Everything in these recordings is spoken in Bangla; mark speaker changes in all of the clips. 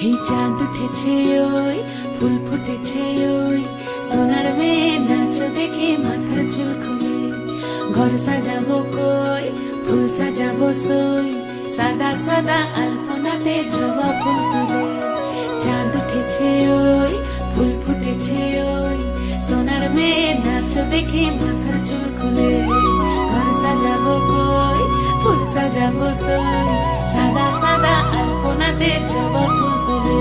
Speaker 1: এই চাঁদ উঠেছে ওই ফুল ফুটেছে ওই সোনার মেয়ে নাচ দেখে মাথার চুল খুলে ঘর সাজাবো কই ফুল সাজাবো সই সাদা সাদা আলপনাতে জবা ফুল তুলে চাঁদ উঠেছে ওই ফুল ফুটেছে ওই সোনার মেয়ে নাচ দেখে মাথার চুল খুলে ঘর সাজাবো কই ফুল সাজাবো সই সাদা সাদা আলপনাতে জবা ফুল তুলে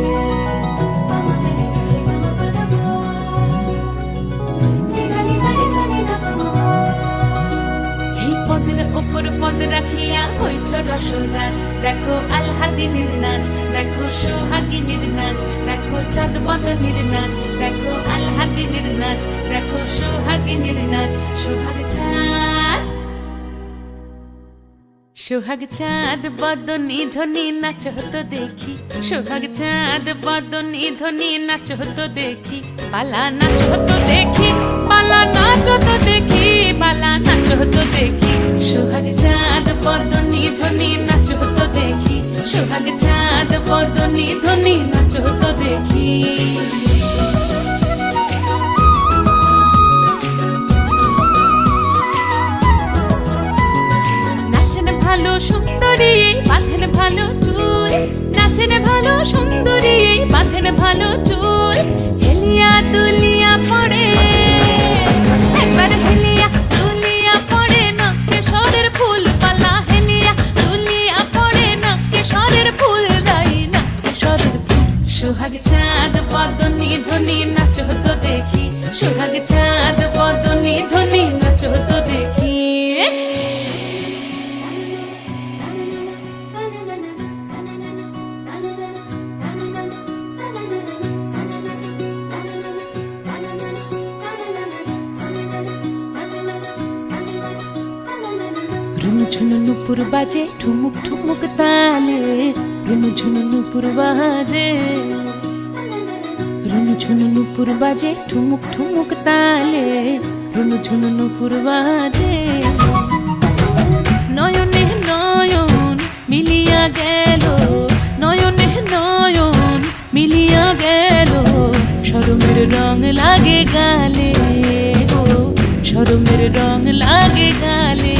Speaker 1: এই পদের উপর পদ রাখিয়া হইছ রসরাজ দেখো আলহাদিনের নাচ দেখো সোহাগিনীর নাচ দেখো চাঁদ বদনের নাচ দেখো আলহাদিনের নাচ দেখো সোহাগিনীর নাচ সোহাগ চাঁদ সোহাগ চাঁদ বদনী ধ্বনি নাচ হতো দেখি সোহাগ চাঁদ বদনী ধ্বনি নাচ হতো দেখি পালা নাচ হতো দেখি পালা নাচ হতো দেখি পালা নাচ হতো দেখি সোহাগ চাঁদ বদনী ধ্বনি নাচ হতো দেখি সোহাগ চাঁদ বদনী ধ্বনি নাচ হতো দেখি ভালো সুন্দরী বাঁধেন ভালো চুল নাচেন ভালো সুন্দরী বাঁধেন ভালো চুল হেলিয়া দুলিয়া পড়ে একবার হেলিয়া দুলিয়া পড়ে নকে সরের ফুল পালা হেলিয়া দুলিয়া পড়ে নকে সরের ফুল দাই নকে সরের ফুল সোহাগ চাঁদ বদনী ধ্বনি নাচ হতো দেখি সোহাগ চাঁদ বদনী ধ্বনি নাচ হতো দেখি ঝুনু নুপুর বাজে ঠুমুক ঠুমুক তালে রুনু ঝুনু নুপুর বাজে রুনু ঝুনু নুপুর বাজে ঠুমুক ঠুমুক তালে রুনু ঝুনু নুপুর বাজে নয়নে নয়ন মিলিয়া গেল নয়নে নয়ন মিলিয়া গেল শরমের রং লাগে গালে ও শরমের রং লাগে গালে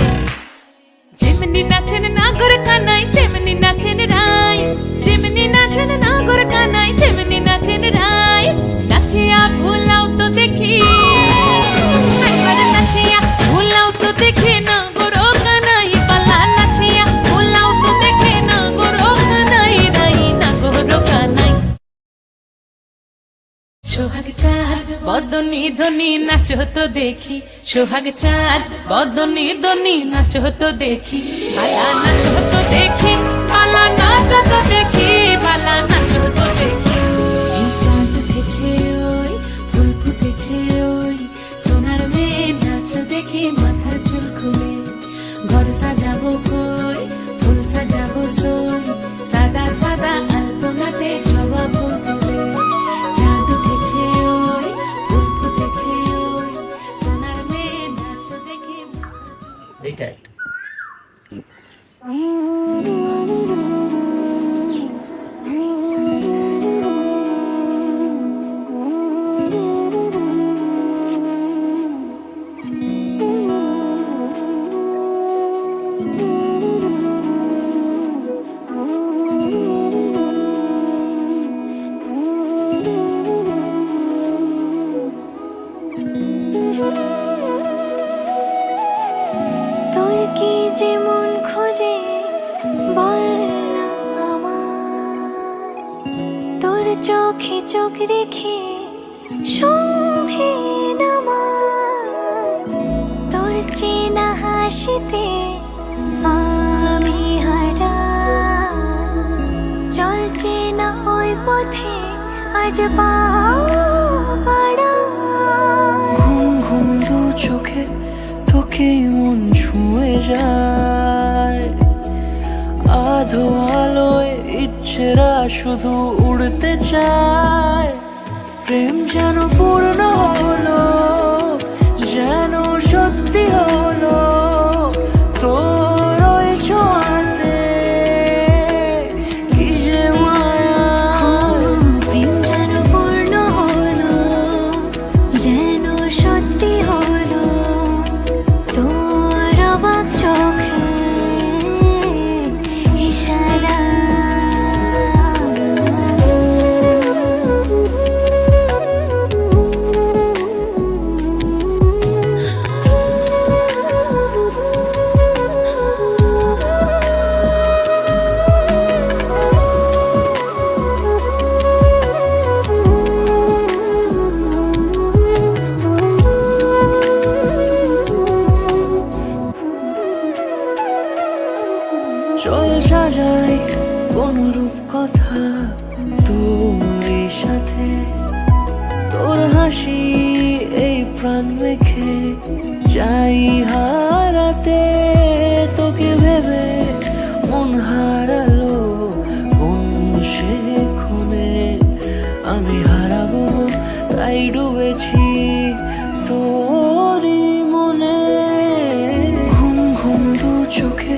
Speaker 1: যেমনি নাচেন নাগর কানাই তেমনি নাচেন রাই যেমনি নাচেন নাগর কানাই তেমনি নাচেন রাই নাচিয়া ভুলাও তো দেখি একবার নাচিয়া ভুলাও তো দেখি নাগর কানাই পালা নাচিয়া ভুলাও তো দেখি নাগর কানাই রাই নাগর কানাই সোহাগ চাঁদ বদনী ধ্বনি নাচ হতো দেখি সোহাগ চাঁদ বদনী ধ্বনি নাচ হতো দেখি পালা নাচ হতো দেখি পালা নাচ হতো দেখি পালা নাচ হতো দেখি এই চাঁদ উঠেছে ওই ফুল ফুটেছে ওই সোনার মেয়ে নাচ দেখি মাথার চুল খুলে ঘর সাজাবো কই ফুল সাজাবো সই সাদা সাদা আলপনাতে জবা ফুল তুলে চাঁদ উঠেছে ওই ফুল ফুটেছে ওই সোনার মেয়ে নাচ দেখি
Speaker 2: এইটা
Speaker 3: তোর কি যেমন খোঁজে বল না আমার তোর চোখে চোখ রেখে সন্ধে নামার তোর চেনা হাসিতে আমি হারা চল চেনা ওই পথে আজ পাড়া
Speaker 4: ঘুম ঘুম দু চোখে তোকে মন ছুঁয়ে যায় আধো আলোয় ইচ্ছেরা শুধু উড়তে চায় প্রেম যেন পূর্ণ হলো যেন সত্যি হলো তোর ওই ছোঁয়াতে কি যে মায়া রূপকথা তোর সাথে, তোর হাসি এই প্রাণ মেখে চাই হারাতে, তোকে ভেবে মন হারালো কোন সে ক্ষণে, আমি হারাবো তাই ডুবেছি তোরই মনে। ঘুম ঘুম দু চোখে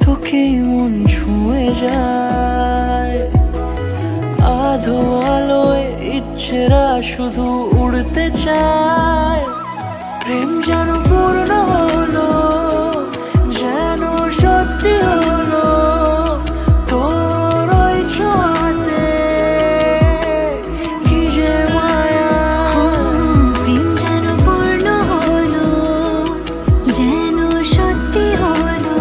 Speaker 4: তোকেই মন ছুঁয়ে যায়, আধো আলোয় ইচ্ছেরা শুধু উড়তে চায়। প্রেম যেন পূর্ণ হলো, যেন সত্যি হলো তোর ওই ছোঁয়াতে, কি যে মায়া।
Speaker 3: প্রেম যেন পূর্ণ হলো, যেন সত্যি হলো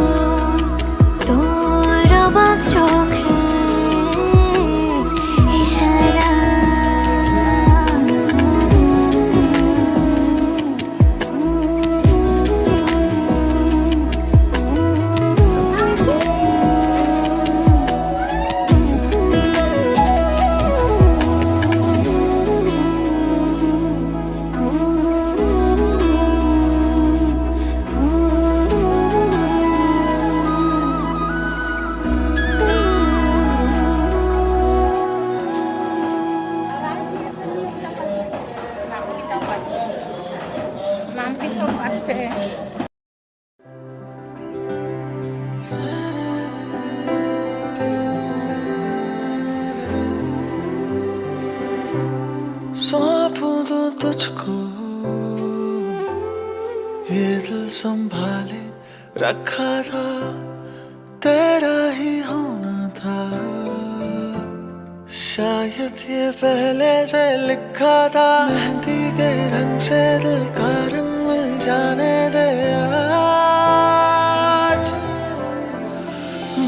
Speaker 3: তোর অবাক চোখে ইশারা।
Speaker 4: सौंपूं तो तुझको ये दिल संभाले रखा था, तेरा ही होना था। शायद ये पहले से लिखा था, मेहंदी के रंग से दिल का रंग मिल जाने दे आज।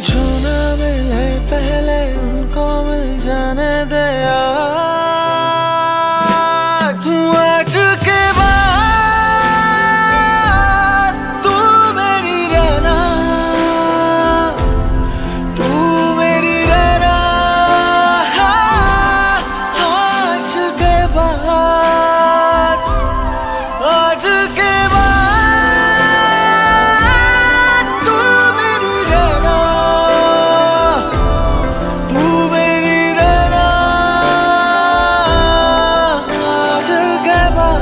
Speaker 4: जो ना मिले पहले उनको मिल जाने दे आज। आज के बाद तू मेरी रहना, तू मेरी रहना। आज के बाद, आज के बाद तू मेरी रहना, तू मेरी रहना। आज के बाद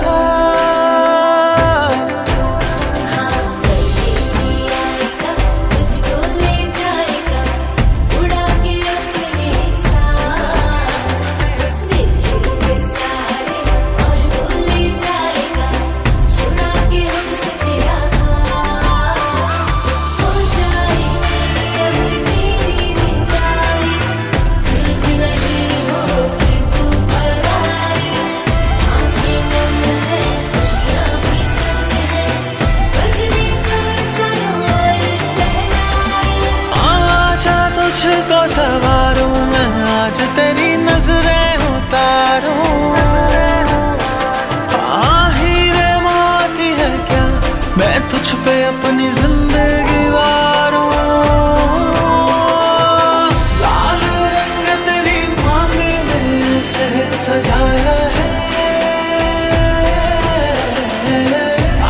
Speaker 3: तुझको ले जाएगा उड़ा के अपने साथ, सीखेंगे सारे और वो ले जाएगा छुड़ा के हमसे तेरा हाथ। हो जाएगी अब तेरी विदाई, दिल भी नहीं होगी तू पराई। आँखें नम है खुशियाँ भी संग है, बजने को चलो और शहनाई।
Speaker 4: आजा तुझको सवारूं मैं, आज तेरी नजरें उतारूं। हीरे मोती है क्या मैं तुझ पे अपनी जिंदगी वारूं। लाल रंग तेरी मांग में से सजाया है,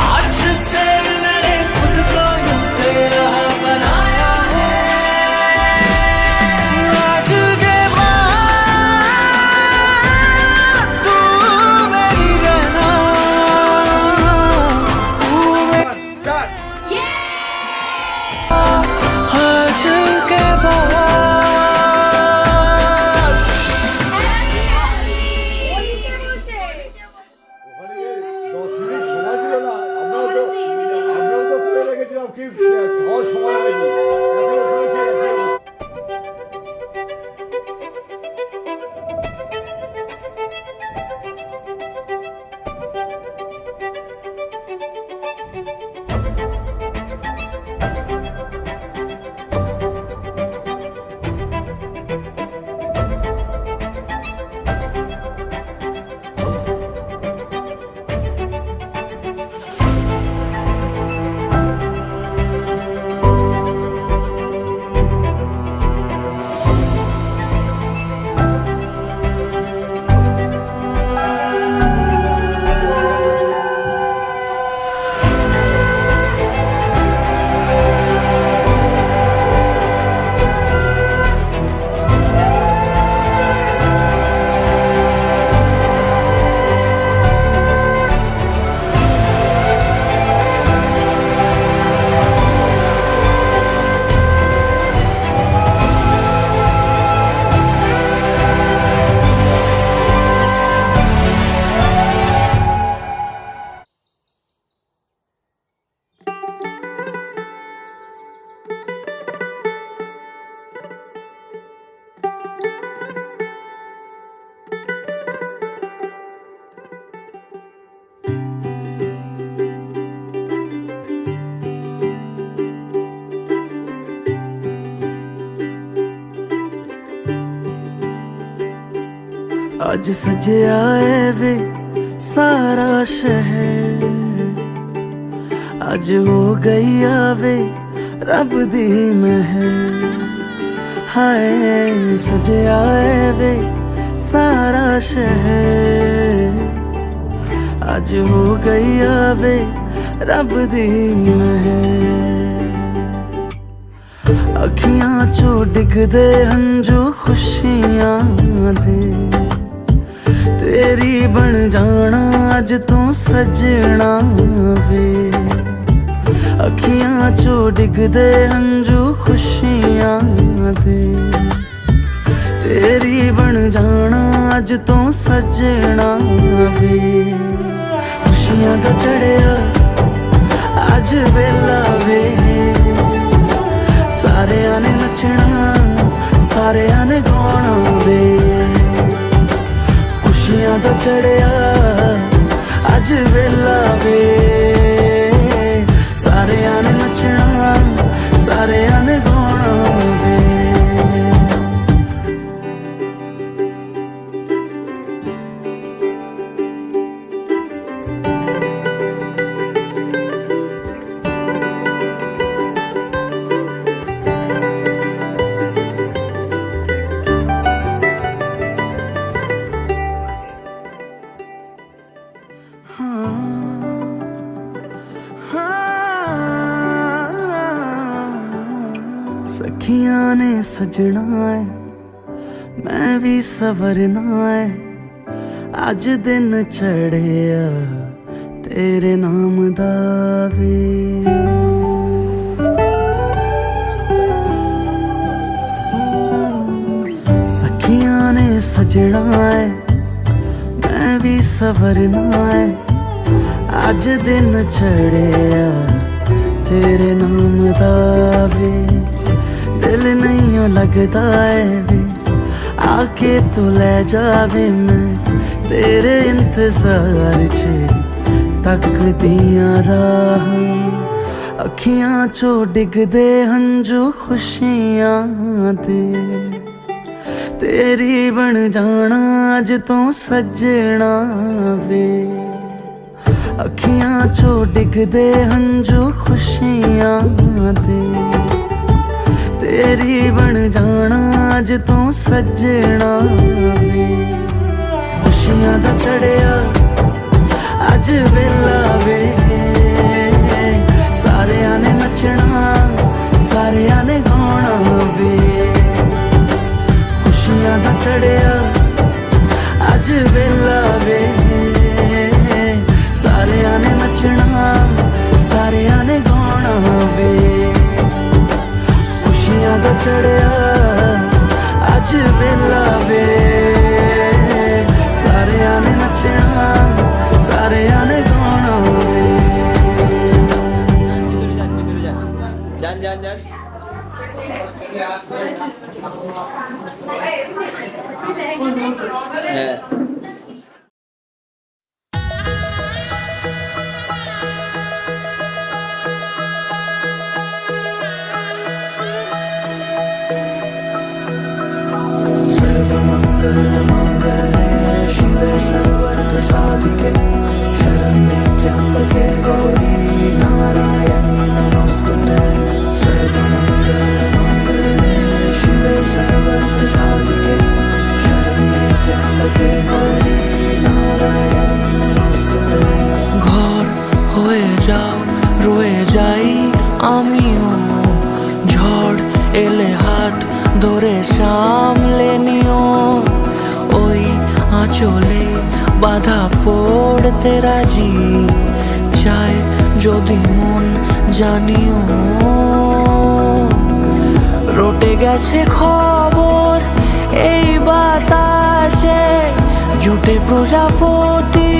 Speaker 4: आज से मैंने खुद को यूं तेरा बनाया है। आज के बाद तू मेरी रहना, तू मेरी आज के बाद।
Speaker 2: ওখানে 10 মিনিট সময় ছিল না, আমরাও তো করে রেখেছিলাম কি খাওয়ার সময় হয়নি। এখন ওখানে এসে
Speaker 4: आज सजया है वे सारा शहर, आज हो गई आवे रब दी महर। हाय सजया है वे सारा शहर, आज हो गई आवे रब दी महर। अखियां चो डिगदे हंजू खुशियां दे, तेरी बन जाना अज तो सजना वे। अखियां चो डिगदे हंजू खुशियां दे, तेरी बन जाना अज तो सजना वे। खुशियां दा चढ़िया अज वेला वे, सारेयां ने नचना सारेयां ने गाना वे। खुशियां दा चढ़िया अज वेला वे, सारेयां ने नचना सारेयां ने गाना वे। सखियां ने सजना है मैं भी सवरना है, अज दिन चढ़िया तेरे नाम दा वे। सखियां ने सजना है मैं भी सवरना है, अज दिन चढ़िया तेरे नाम दा वे। दिल नहीं लगता है वे आके तू ले जावे, मैं तेरे इंतजार च तकदियां राह। अखियां चो डिगदे हंजू खुशियां दे, तेरी बन जाना अज तो सजना वे। अखियां चो डिगदे हंजू खुशियां दे, तेरी बन जाना अज तो सजना वे। खुशियां दा चढ़िया अज वेला वे, सारेयां ने नचना सारेयां ने गाना वे। खुशियां दा चढ़िया अज वेला वे, सारेयां ने नचना सारेयां ने गाना वे। खुशियां दा चढ़िया अज वेला वे, सारेयां ने नचना सारेयां ने गाना वे।
Speaker 5: जान जान जान
Speaker 4: शिवे सर्वार्थ साधिके शरण्ये त्र्यंबके गौरी नारायणी नमोस्तुते। सर्वमंगलमांगल्ये शिवे सर्वार्थ साधिके शरण्ये त्र्यंबके गौरी नारायणी नमोस्तुते। ঘর হয়ে যাও রয়ে যাই আমিও, ঝড় এলে হাত ধরে সামলে নিও। ওই আঁচলে বাধা পড়তে রাজি, চায় যদি মন জানিও। রটে গেছে খবর এই বাতাসে, জুটে প্রজাপতি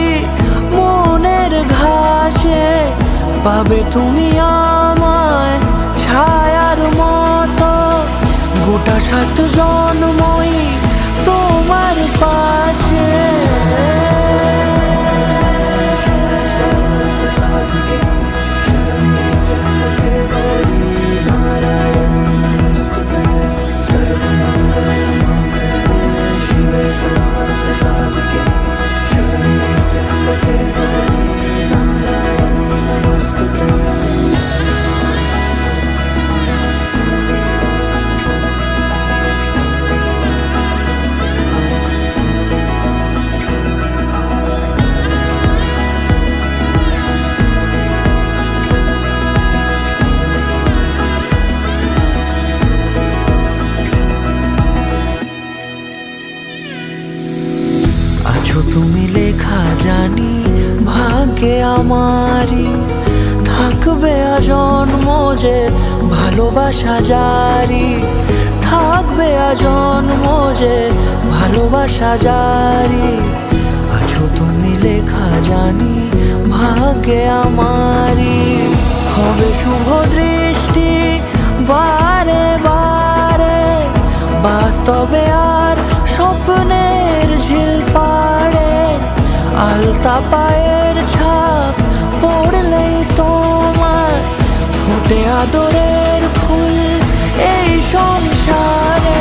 Speaker 4: মনের ঘাসে। পাবে তুমি আমায় ছায়ার মতো, গোটা 7 জন্মই তোমার পাশে। शिवे सर्वार्थ साधिके আমারই, থাকবে আজন্ম যে ভালোবাসা জারি, থাকবে আজন্ম যে ভালোবাসা জারি। আছো তুমি লেখা জানি ভাগ্যে আমারই, হবে শুভ দৃষ্টি বারে বারে, বাস্তবে আর স্বপ্নের ঝিল পাড়ে। আলতা পায়ের ছাপ পড়লেই তোমার ফুটে আদরের ফুল এই সংসারে।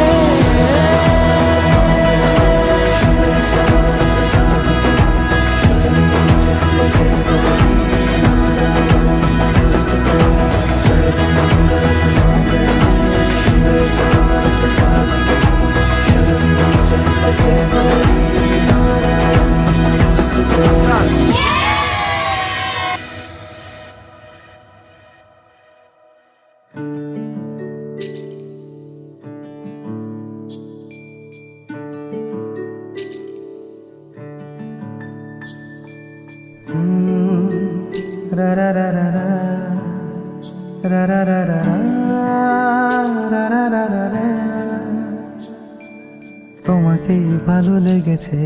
Speaker 6: রা রা রা রা রা রা রা রা রা রা রা রা রা রা। তোমাকেই ভালো লেগেছে,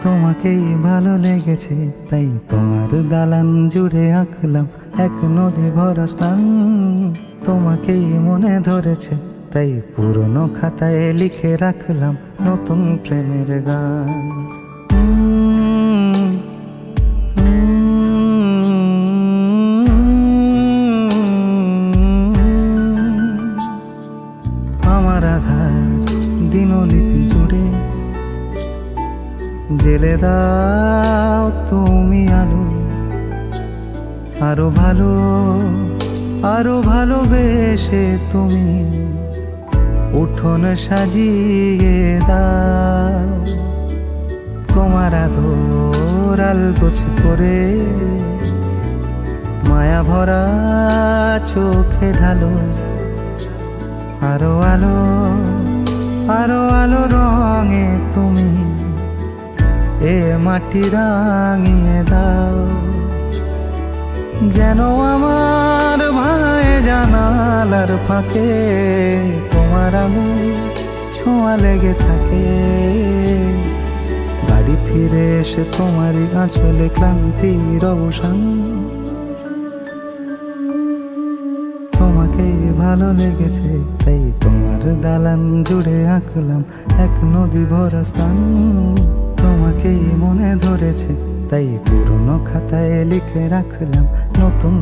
Speaker 6: তোমাকেই ভালো লেগেছে, তাই তোমার দালান জুড়ে আঁকলাম এক নদী ভরা স্থান। তোমাকেই মনে ধরেছে, তাই পুরনো খাতায় লিখে রাখলাম নতুন প্রেমের গান। আমার আধার দিনলিপি জুড়ে জেলে দাও তুমি আলো, আরো ভালো আরো ভালোবেসে তুমি উঠোন সাজিয়ে দাও। তোমার আদর আলগোছ করে মায়া ভরা চোখে ঢালো, আরো আলো আরো আলো রঙে তুমি এ মাটি রাঙিয়ে দাও। যেন আমার ভাঙায় জানালার ফাঁকে তোমার আলো ছোঁয়া লেগে থাকে। বাড়ি ফিরে এসে তোমারই আঁচলে ক্লান্তির অবসান। তোমাকেই ভালো লেগেছে, তাই তোমার দালান জুড়ে আঁকলাম এক নদী ভরা স্থান। তোমাকেই মনে ধরেছে, তাই পুরনো খাতায় লিখে রাখলাম নতুন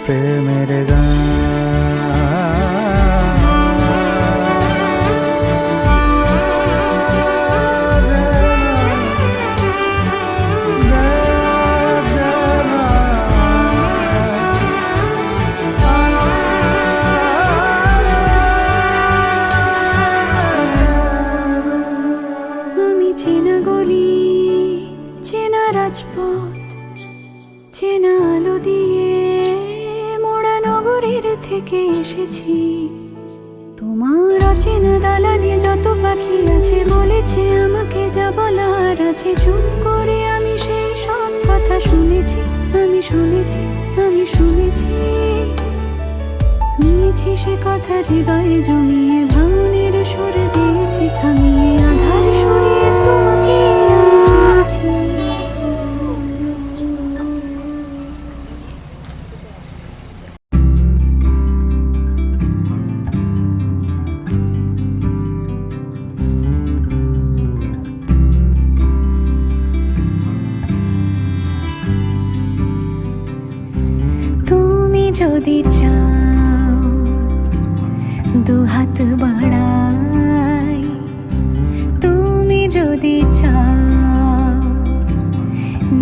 Speaker 6: প্রেমের গান।
Speaker 3: চেনা গলি, চেনা রাজপথ, চেনা আলো দিয়ে মোড়া নগরের থেকে এসেছি। তোমার অচেনা দালানে যত পাখি আছে বলেছে আমাকে যা বলার আছে। চুপ করে আমি সেই সব কথা শুনেছি, আমি শুনেছি, আমি শুনেছি। নিয়েছি সে কথা হৃদয়ে জমিয়ে, ভাঙনের সুর দিয়েছি থামিয়ে। আধার সরিয়ে তোমাকে আমি চিনেছি। তুমি যদি চাও দুহাত বাড়াই, তুমি যদি চাও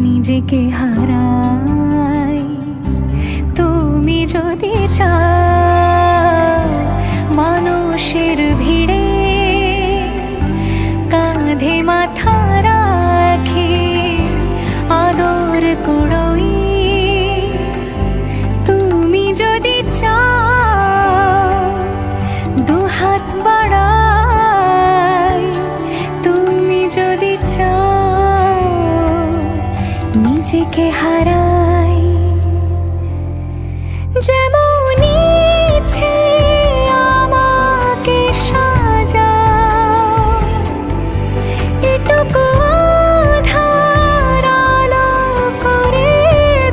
Speaker 3: নিজেকে হারাই, তুমি যদি চাও মানুষের ভিড়ে কাঁধে মাথা রাখি আদর কুড়োই, তুমি যদি চাও দুহাত বাড়া যদি চাও নিজেকে হারাই, যেমন ইচ্ছে আমাকে সাজাও, এটুকু আধার আলো করে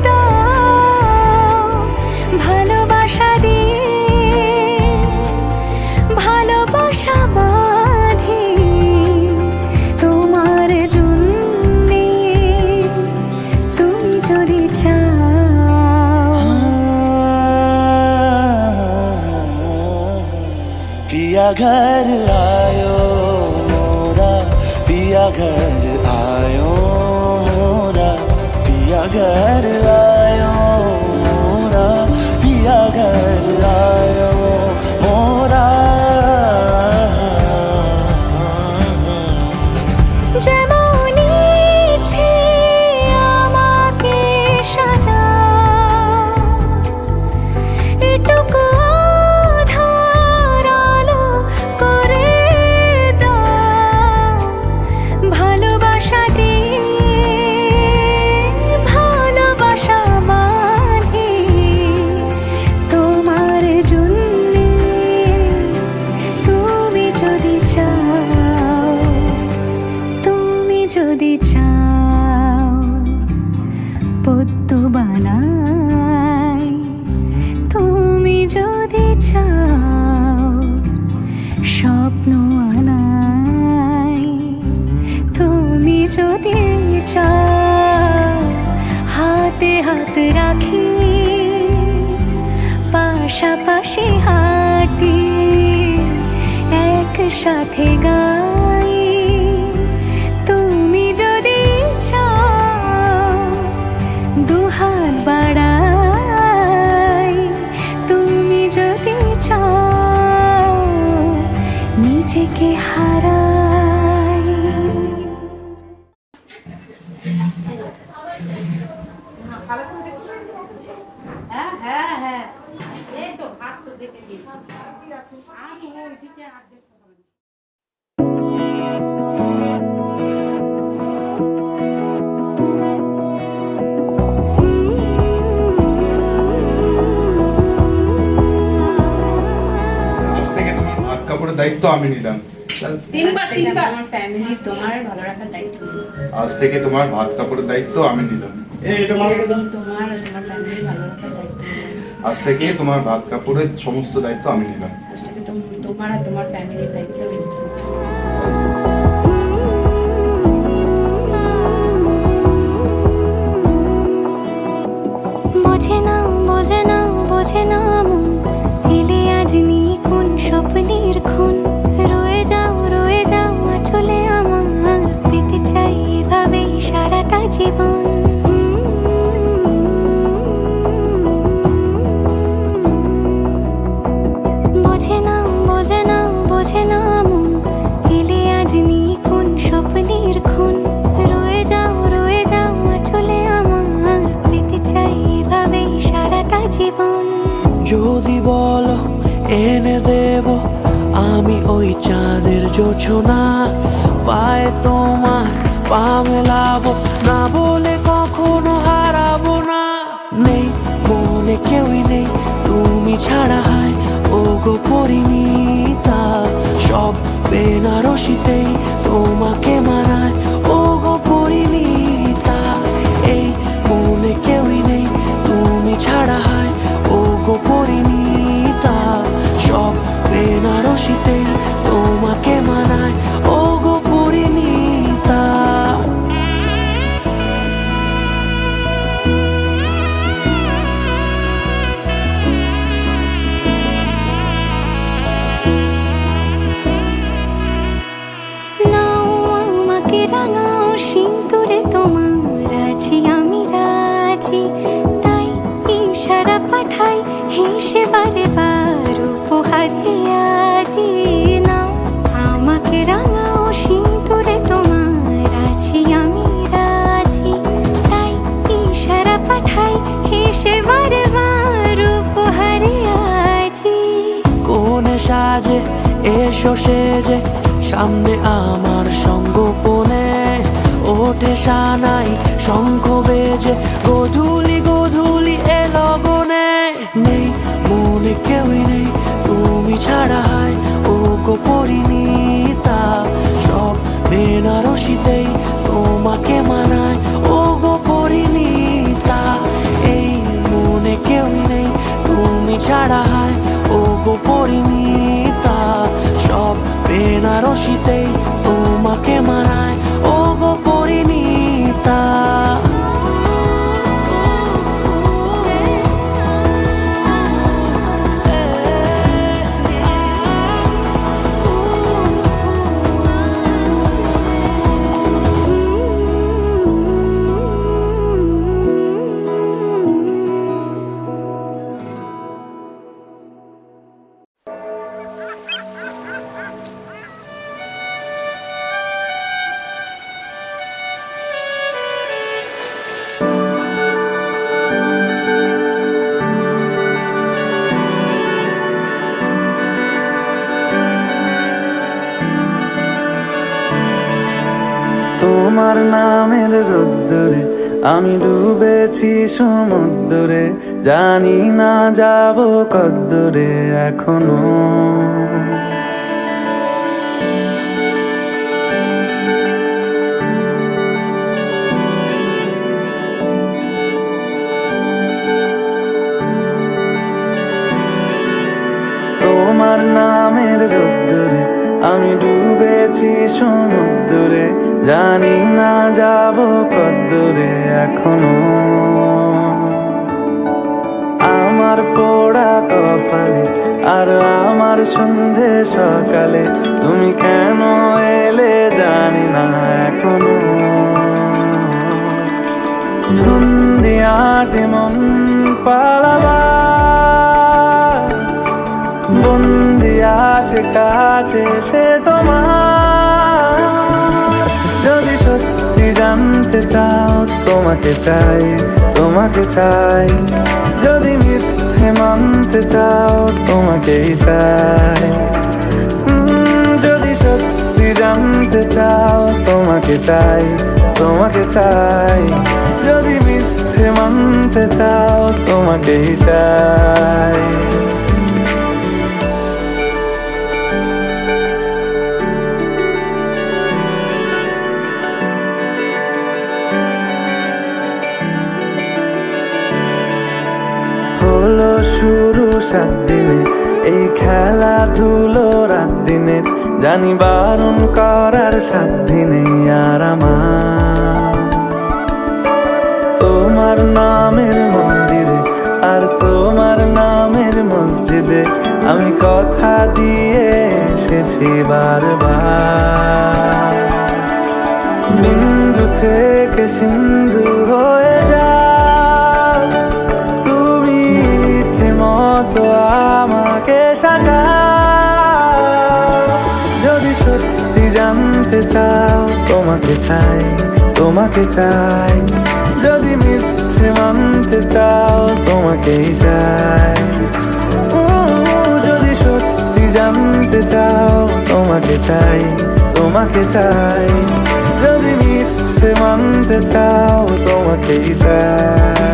Speaker 3: দাও, ভালোবাসা দিয়ে ভালোবাসা বাঁধি তোমার জন্যে, তুমি যদি চাও।
Speaker 4: पिया घर आयो मोरा, पिया घर आयो मोरा, पिया घर आयो मोरा, पिया घर आयो मोरा।
Speaker 3: যেমন ইচ্ছে আমাকে সাজাও, এটুকু আধার আলো করে দাও, ভালোবাসা দিয়ে ভালোবাসা বাঁধি তোমার জন্যে, তুমি যদি চাও, তুমি যদি চাও। পদ্ম বানাই তুমি যদি চাও, স্বপ্ন আনাই তুমি যদি চাও, হাতে হাত রাখি পাশাপাশি হাঁটি, একসাথে গাই, তুমি যদি চাও, দুহাত বাড়াই, তুমি যদি চাও, নিজেকে হারাই।
Speaker 7: হ্যাঁ হ্যাঁ হ্যাঁ, এই তো হাত তো দেখে দিয়েছি। আমি ওইদিকে হাত দেখতে হবে না।
Speaker 8: আজ থেকে তোমার ভাত কাপড়ের দায়িত্ব আমি নিলাম।
Speaker 7: আমার ফ্যামিলি তোমার ভালো রাখার দায়িত্ব নিলাম।
Speaker 8: আজ থেকে তোমার ভাত কাপড়ের দায়িত্ব আমি নিলাম।
Speaker 7: আমি তোমার আর তোমার ফ্যামিলি ভালো রাখার দায়িত্ব নিলাম।
Speaker 8: আজ থেকে তোমার ভাত কাপড়ের সমস্ত দায়িত্ব আমি নিলাম।
Speaker 7: আজ থেকে তোমার আর তোমার ফ্যামিলির দায়িত্ব আমি নিলাম।
Speaker 3: বোঝে না বোঝে না বোঝে না মন, এলে আজ নিয়ে কোন স্বপ্নের খুন, রয়ে যাও চলে আমার, পেতে চাই এভাবেই সারাটা জীবন। বোঝে না বোঝে না বোঝে না মন, এলে আজ নিয়ে কোন স্বপ্নের খুন, রয়ে যাও চলে আমার, পেতে চাই এভাবেই সারাটা জীবন।
Speaker 4: যদি বলো এনে দেব আমি ওই চাঁদের জোছনা, পায়ে তোমার পা মেলাবো, না বলে কখনো হারাবো না। নেই মনে কেউই নেই তুমি ছাড়া, হায় ও গো পরিণীতা, সব বেনারসিতেই তোমাকে মানায় ও গো পরিণীতা। এই মনে কেউই নেই তুমি ছাড়া, হায় ও গো পরিণীতা, সব বেনারসিতেই তোমাকে মানায় ও গো পরিণীতা।
Speaker 3: নাও আমাকে রাঙাও সিঁদুরে তোমার, আছি আমি রাজি, তাই ইশারা পাঠাই হেসে বারে বার উপহারে আজি। নাও আমাকে রাঙাও সিঁদুরে তোমার, আছি আমি রাজি, তাই ইশারা পাঠাই হেসে বারে বার উপহারে আজি।
Speaker 4: কোনে সাজে এসো সেজে, সামনে আমার সঙ্গোপনে ওঠে সানাই শঙ্খ বেজে গধূলি গধূলি এ লগনে নেই মনে কেউই নেই তুমি ছাড়া হয় ও গো পরিণীতা সব বেনারসিতেই তোমাকে মানায় ও গো পরিণীতা এই মনে কেউই নেই তুমি ছাড়া হয় ও গো পরিণীতা সব বেনারসিতেই তোমাকে মানায় ও গো পরিণীতা
Speaker 6: তোমার নামের রোদ্দুরে আমি ডুবেছি সমুদ্রে, জানি না যাব কদ্দুরে এখনো। তোমার নামের রোদ্দুরে আমি ডুবেছি সমুদ্রে, জানি না যাব কদ্দুরে এখনো। আমার পোড়া কপালে আর আমার সন্ধে সকালে তুমি কেন এলে জানি না এখনো। ধুন্দিয়াটে মন পালাবার বন্দি আছে কাছে সে তোমার। যদি সত্যি জানতে চাও তোমাকে চাই, তোমাকে চাই। যদি মিথ্যে মানতে চাও তোমাকেই চাই। যদি সত্যি জানতে চাও তোমাকে চাই, তোমাকে চাই। যদি মিথ্যে মানতে চাও তোমাকেই চাই। হলো শুরু 7 দিনে এই খেলাধুলো রাত দিনের, জানি বারণ করার সাধ্য নেই আর আমার। তোমার নামের মন্দিরে আর তোমার নামের মসজিদে আমি কথা দিয়ে এসেছি বারবার। বিন্দু থেকে সিন্ধু হয়ে যা তুমি ইচ্ছে মতো আমাকে সাজা। যদি সত্যি জানতে চাও তোমাকে চাই, তোমাকে চাই। যদি মিথ্যে মানতে চাও তোমাকেই চাই। যদি সত্যি জানতে চাও তোমাকে চাই, তোমাকে চাই। যদি মিথ্যে মানতে চাও তোমাকেই চাই।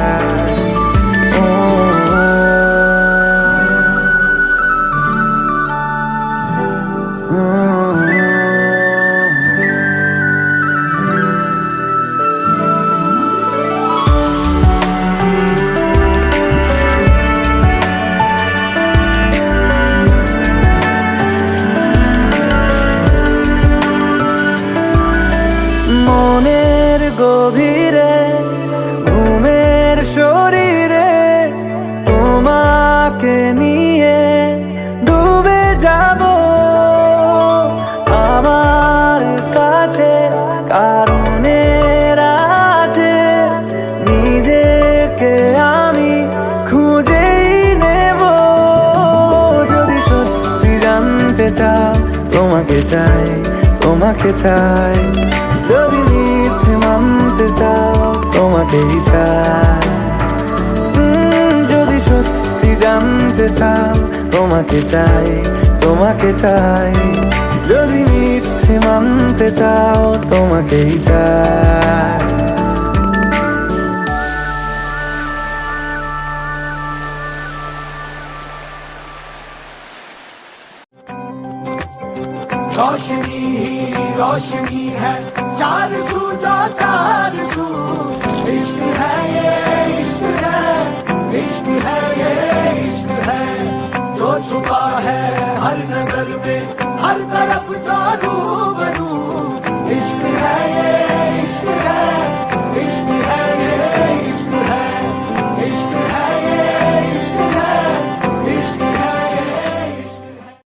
Speaker 6: মনের গভীরে ঘুমের শরীরে তোমাকে নিয়ে ডুবে যাব। আমার কাছে কারণের আছে, নিজেকে আমি খুঁজেই নেব। যদি সত্যি জানতে চাও তোমাকে চাই, তোমাকে চাই। যদি মিথ্যে মানতে চাও তোমাকেই চাই। যদি সত্যি জানতে চাও তোমাকে চাই, তোমাকে চাই। যদি মিথ্যে মানতে চাও তোমাকেই চাই।
Speaker 4: सू जो चार सू इश्क है ये इश्क है इश्क है ये इश्क है जो छुपा है हर नजर में हर तरफ जो रूबरू इश्क है ये